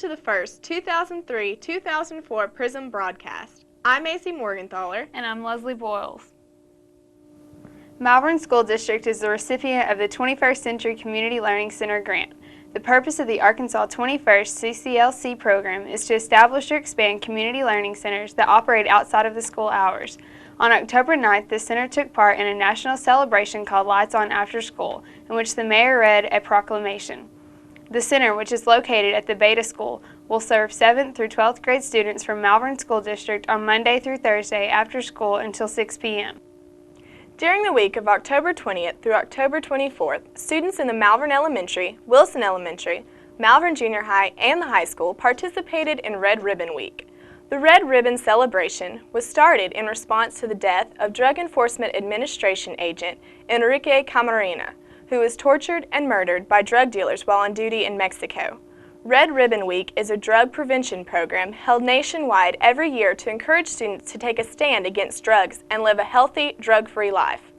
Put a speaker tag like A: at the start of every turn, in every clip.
A: to the first 2003-2004 PRISM broadcast. I'm Macy Morgenthaler.
B: And I'm Leslie Boyles. Malvern School District is the recipient of the 21st Century Community Learning Center grant. The purpose of the Arkansas 21st CCLC program is to establish or expand community learning centers that operate outside of the school hours. On October 9th, the center took part in a national celebration called Lights On After School, in which the mayor read a proclamation. The center, which is located at the Beta School, will serve 7th through 12th grade students from Malvern School District on Monday through Thursday after school until 6 p.m.
A: During the week of October 20th through October 24th, students in the Malvern Elementary, Wilson Elementary, Malvern Junior High, and the high school participated in Red Ribbon Week. The Red Ribbon celebration was started in response to the death of Drug Enforcement Administration agent Enrique Camarena, who was tortured and murdered by drug dealers while on duty in Mexico. Red Ribbon Week is a drug prevention program held nationwide every year to encourage students to take a stand against drugs and live a healthy, drug-free life.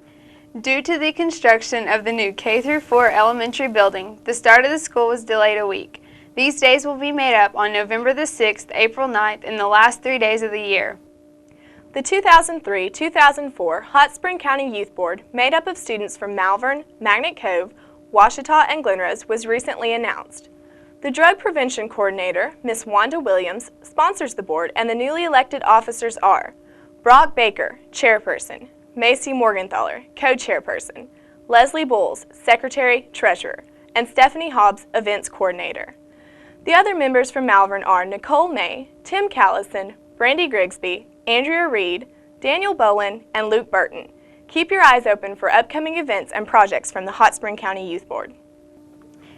B: Due to the construction of the new K-4 elementary building, the start of the school was delayed a week. These days will be made up on November the 6th, April 9th, and the last 3 days of the year.
A: The 2003-2004 Hot Spring County Youth Board, made up of students from Malvern, Magnet Cove, Ouachita, and Glenrose, was recently announced. The Drug Prevention Coordinator, Ms. Wanda Williams, sponsors the board, and the newly elected officers are Brock Baker, Chairperson, Macy Morgenthaler, Co-Chairperson, Leslie Bowles, Secretary-Treasurer, and Stephanie Hobbs, Events Coordinator. The other members from Malvern are Nicole May, Tim Callison, Brandy Grigsby, Andrea Reed, Daniel Bowen, and Luke Burton. Keep your eyes open for upcoming events and projects from the Hot Spring County Youth Board.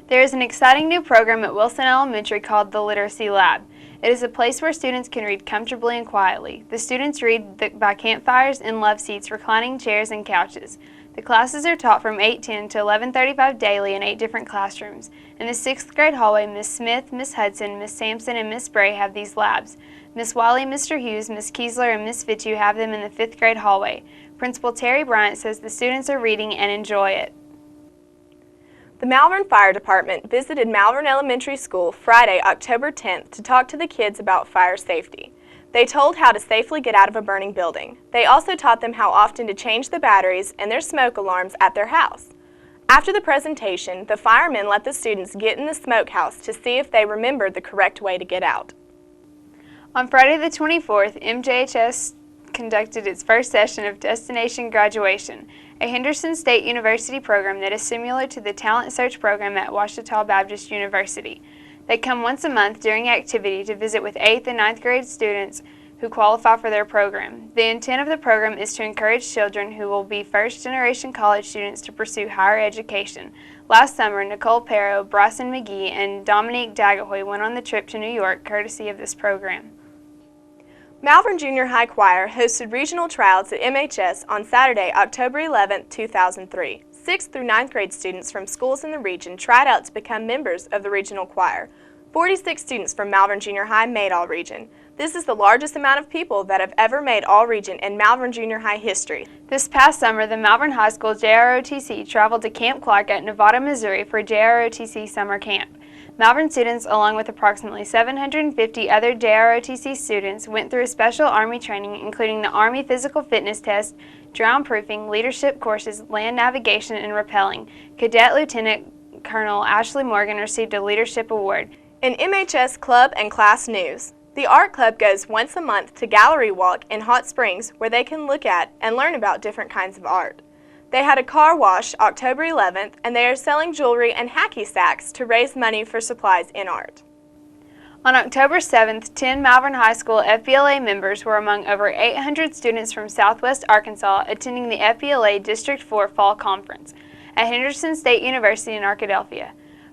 B: There is an exciting new program at Wilson Elementary called the Literacy Lab. It is a place where students can read comfortably and quietly. The students read by campfires in love seats, reclining chairs, and couches. The classes are taught from 8:10 to 11:35 daily in 8 different classrooms. In the 6th grade hallway, Ms. Smith, Ms. Hudson, Ms. Sampson, and Ms. Bray have these labs. Ms. Wiley, Mr. Hughes, Ms. Kiesler, and Ms. Fitchu have them in the 5th grade hallway. Principal Terry Bryant says the students are reading and enjoy it.
A: The Malvern Fire Department visited Malvern Elementary School Friday, October 10th to talk to the kids about fire safety. They told how to safely get out of a burning building. They also taught them how often to change the batteries in their smoke alarms at their house. After the presentation, the firemen let the students get in the smokehouse to see if they remembered the correct way to get out.
B: On Friday the 24th, MJHS conducted its first session of Destination Graduation, a Henderson State University program that is similar to the Talent Search program at Ouachita Baptist University. They come once a month during activity to visit with 8th and 9th grade students who qualify for their program. The intent of the program is to encourage children who will be first-generation college students to pursue higher education. Last summer, Nicole Perro, Bryson McGee, and Dominique Dagahoy went on the trip to New York courtesy of this program.
A: Malvern Junior High Choir hosted regional tryouts at MHS on Saturday, October 11, 2003. 6th through 9th grade students from schools in the region tried out to become members of the regional choir. 46 students from Malvern Junior High made All-Region. This is the largest amount of people that have ever made All-Region in Malvern Junior High history.
B: This past summer, the Malvern High School JROTC traveled to Camp Clark at Nevada, Missouri for JROTC summer camp. Malvern students, along with approximately 750 other JROTC students, went through a special Army training including the Army Physical Fitness Test, drown-proofing, leadership courses, land navigation, and rappelling. Cadet Lieutenant Colonel Ashley Morgan received a leadership award.
A: In MHS Club and Class News, the Art Club goes once a month to Gallery Walk in Hot Springs where they can look at and learn about different kinds of art. They had a car wash October 11th, and they are selling jewelry and hacky sacks to raise money for supplies in art.
B: On October 7th, 10 Malvern High School FBLA members were among over 800 students from Southwest Arkansas attending the FBLA District 4 Fall Conference at Henderson State University in Arkadelphia.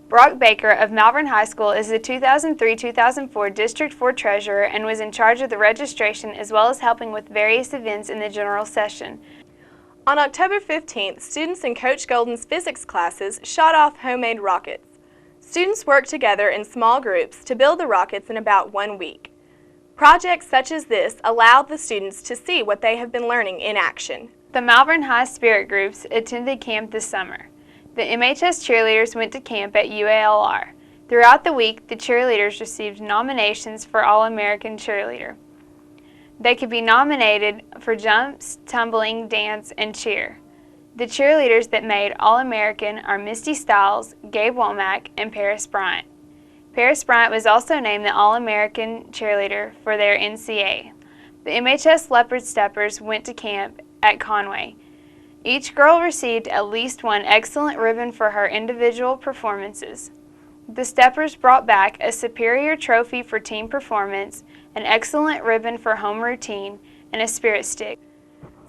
B: Brock Baker of Malvern High School is the 2003-2004 District 4 Treasurer and was in charge of the registration as well as helping with various events in the general session.
A: On October 15th, students in Coach Golden's physics classes shot off homemade rockets. Students worked together in small groups to build the rockets in about 1 week. Projects such as this allowed the students to see what they have been learning in action.
B: The Malvern High Spirit Groups attended camp this summer. The MHS cheerleaders went to camp at UALR. Throughout the week, the cheerleaders received nominations for All-American Cheerleader. They could be nominated for jumps, tumbling, dance, and cheer. The cheerleaders that made All-American are Misty Stiles, Gabe Womack, and Paris Bryant. Paris Bryant was also named the All-American Cheerleader for their NCA. The MHS Leopard Steppers went to camp at Conway. Each girl received at least one excellent ribbon for her individual performances. The Steppers brought back a superior trophy for team performance, an excellent ribbon for home routine, and a spirit stick.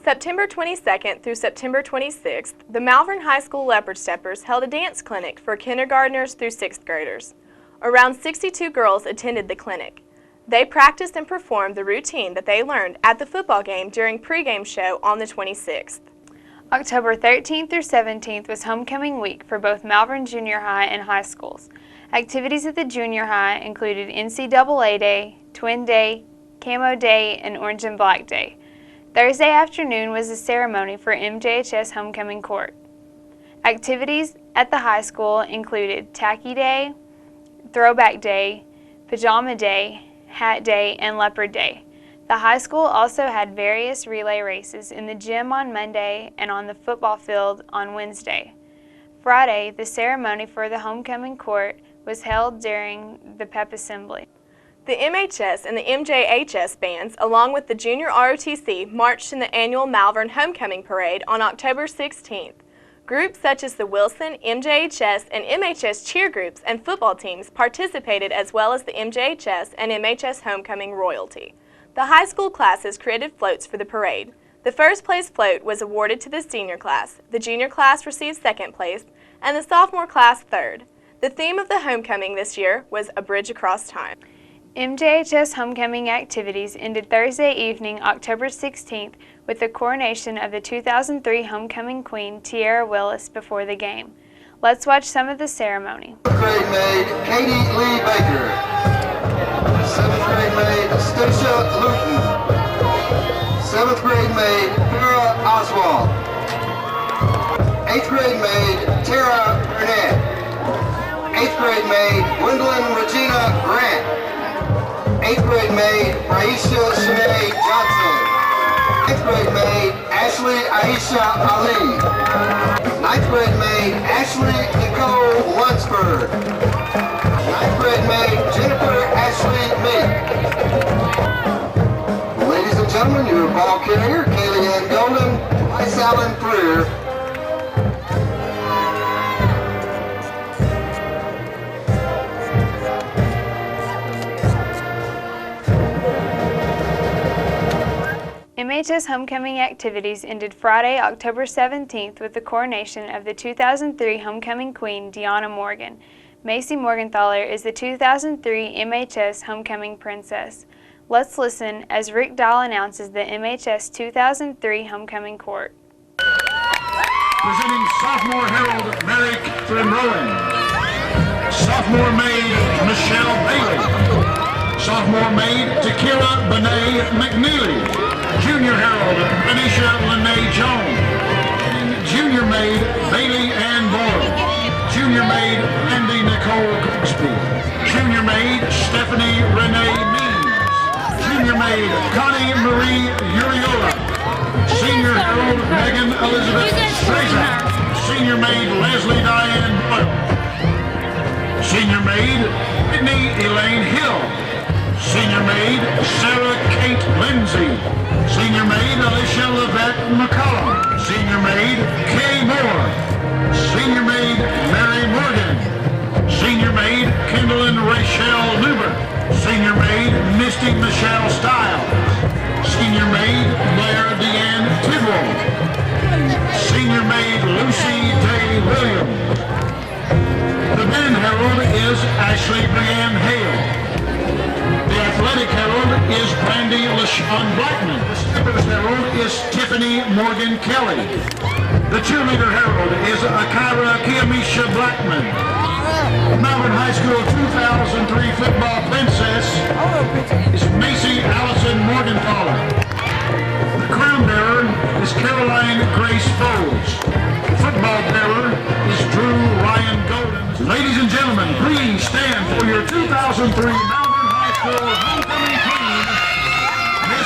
A: September 22nd through September 26th, the Malvern High School Leopard Steppers held a dance clinic for kindergartners through 6th graders. Around 62 girls attended the clinic. They practiced and performed the routine that they learned at the football game during pregame show on the 26th.
B: October 13th through 17th was homecoming week for both Malvern Junior High and high schools. Activities at the junior high included NCAA Day, Twin Day, Camo Day, and Orange and Black Day. Thursday afternoon was a ceremony for MJHS Homecoming Court. Activities at the high school included Tacky Day, Throwback Day, Pajama Day, Hat Day, and Leopard Day. The high school also had various relay races in the gym on Monday and on the football field on Wednesday. Friday, the ceremony for the homecoming court was held during the pep assembly.
A: The MHS and the MJHS bands, along with the Junior ROTC, marched in the annual Malvern Homecoming Parade on October 16th. Groups such as the Wilson, MJHS, and MHS cheer groups and football teams participated, as well as the MJHS and MHS homecoming royalty. The high school classes created floats for the parade. The first place float was awarded to the senior class, the junior class received second place, and the sophomore class third. The theme of the homecoming this year was A Bridge Across Time.
B: MJHS homecoming activities ended Thursday evening, October 16th, with the coronation of the 2003 homecoming queen, Tiara Willis, before the game. Let's watch some of the ceremony.
C: 7th grade maid Katie Lee Baker. 7th grade maid Stacia Luton. 7th grade maid Vera Oswald. 8th grade maid Tara Burnett. 8th grade maid Gwendolyn Regina Grant. 8th grade maid Raisha Shanae Johnson. 8th grade maid Ashley Aisha Ali. 9th grade maid Ashley Nicole Lunsford. 9th grade maid Jennifer Ashley Meek. Ladies and gentlemen, your ball carrier, Kaylee Ann Golden, Bryce Allen Freer.
B: MHS homecoming activities ended Friday, October 17th with the coronation of the 2003 homecoming queen, Deanna Morgan. Macy Morgenthaler is the 2003 MHS homecoming princess. Let's listen as Rick Dahl announces the MHS 2003 homecoming court.
D: Presenting sophomore herald Mary Catherine Rowan, sophomore maid Michelle Bailey, sophomore maid Takira Benet McNeely, junior herald Anisha Lene Jones, and junior maid Bailey Ann Boyle, junior maid Andy Nicole Cooksby, junior maid Stephanie Renee Means, junior maid Connie Marie Uriola, senior herald Megan Elizabeth Strazak, senior maid Leslie Diane Boyle, senior maid Whitney Elaine Hill, senior maid Sarah Kate Lindsay, senior maid Alicia Lavette McCollum, senior maid Kay Moore, senior maid Mary Morgan, senior maid Kendallin Rachel Newbert, senior maid Misty Michelle Stiles, senior maid Blair Deanne Tidwell, senior maid Lucy Day Williams. The band herald is Ashley Brianne Hale. The athletic herald is Brandy LaShawn Blackman. The steppers herald is Tiffany Morgan Kelly. The cheerleader herald is Akira Kiamisha Blackman. Malvern High School 2003 football princess is Macy Allison Morgenthaler. The crown bearer is Caroline Grace Foles. The football bearer is Drew Ryan Golden. Ladies and gentlemen, please stand. 2003 Malvern High School homecoming team, Miss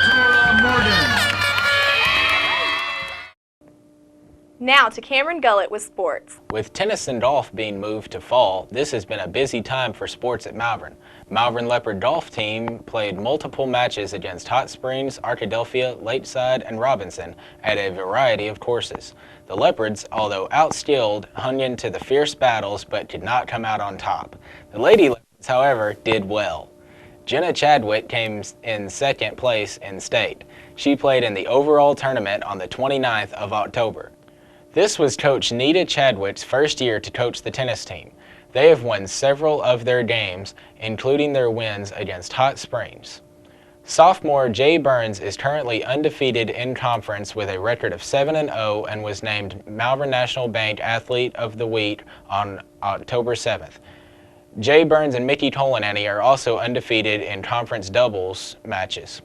D: Diana Morgan.
A: Now to Cameron Gullett with sports.
E: With tennis and golf being moved to fall, this has been a busy time for sports at Malvern. Malvern Leopard golf team played multiple matches against Hot Springs, Arkadelphia, Lakeside, and Robinson at a variety of courses. The Leopards, although outskilled, hung into the fierce battles but did not come out on top. The Lady Leopards, however, did well. Jenna Chadwick came in second place in state. She played in the overall tournament on the 29th of October. This was Coach Nita Chadwick's first year to coach the tennis team. They have won several of their games, including their wins against Hot Springs. Sophomore Jay Burns is currently undefeated in conference with a record of 7-0 and was named Malvern National Bank Athlete of the Week on October 7th. Jay Burns and Mickey Tolanani are also undefeated in conference doubles matches.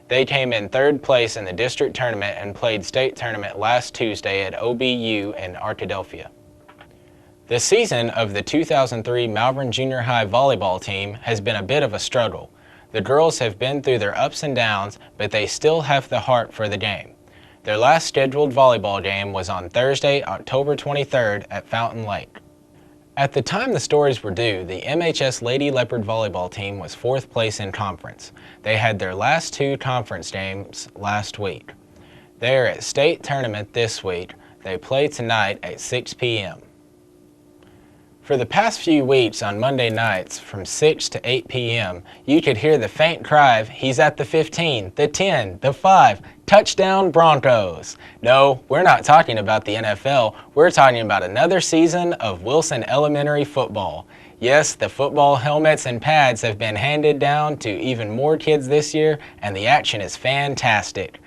E: They came in third place in the district tournament and played state tournament last Tuesday at OBU in Arkadelphia. The season of the 2003 Malvern Junior High volleyball team has been a bit of a struggle. The girls have been through their ups and downs, but they still have the heart for the game. Their last scheduled volleyball game was on Thursday, October 23rd at Fountain Lake. At the time the stories were due, the MHS Lady Leopard volleyball team was fourth place in conference. They had their last two conference games last week. They are at state tournament this week. They play tonight at 6 p.m. For the past few weeks on Monday nights from 6 to 8 p.m., you could hear the faint cry of, "He's at the 15, the 10, the 5, touchdown Broncos." No, we're not talking about the NFL. We're talking about another season of Wilson Elementary football. Yes, the football helmets and pads have been handed down to even more kids this year, and the action is fantastic.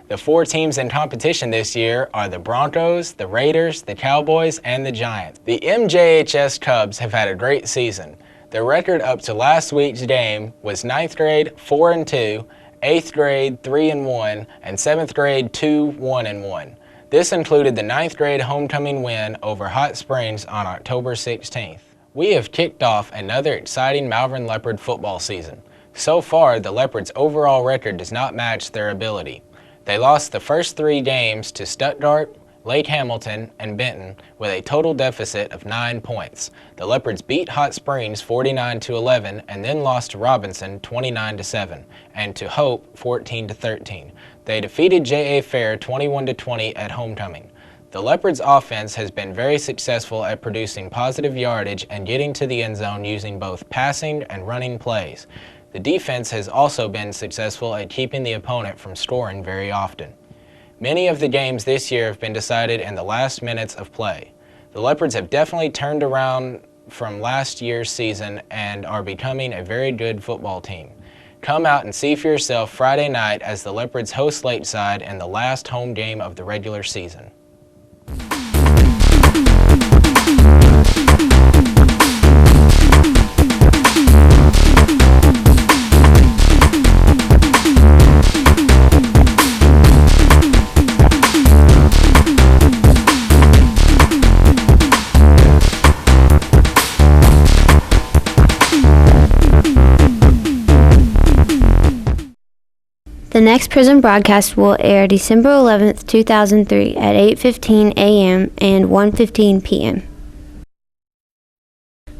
E: The four teams in competition this year are the Broncos, the Raiders, the Cowboys, and the Giants. The MJHS Cubs have had a great season. Their record up to last week's game was 9th grade 4-2, 8th grade 3-1, and 7th grade 2-1-1. This included the 9th grade homecoming win over Hot Springs on October 16th. We have kicked off another exciting Malvern Leopard football season. So far, the Leopards' overall record does not match their ability. They lost the first three games to Stuttgart, Lake Hamilton, and Benton with a total deficit of 9 points. The Leopards beat Hot Springs 49-11 and then lost to Robinson 29-7 and to Hope 14-13. They defeated J.A. Fair 21-20 at homecoming. The Leopards' offense has been very successful at producing positive yardage and getting to the end zone using both passing and running plays. The defense has also been successful at keeping the opponent from scoring very often. Many of the games this year have been decided in the last minutes of play. The Leopards have definitely turned around from last year's season and are becoming a very good football team. Come out and see for yourself Friday night as the Leopards host Lakeside in the last home game of the regular season.
F: The next PRISM broadcast will air December 11th, 2003 at 8:15 a.m. and 1:15 p.m.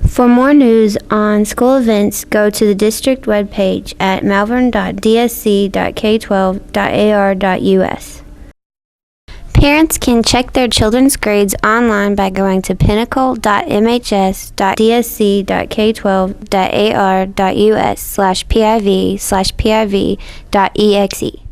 F: For more news on school events, go to the district webpage at malvern.dsc.k12.ar.us. Parents can check their children's grades online by going to pinnacle.mhs.dsc.k12.ar.us/piv/piv.exe.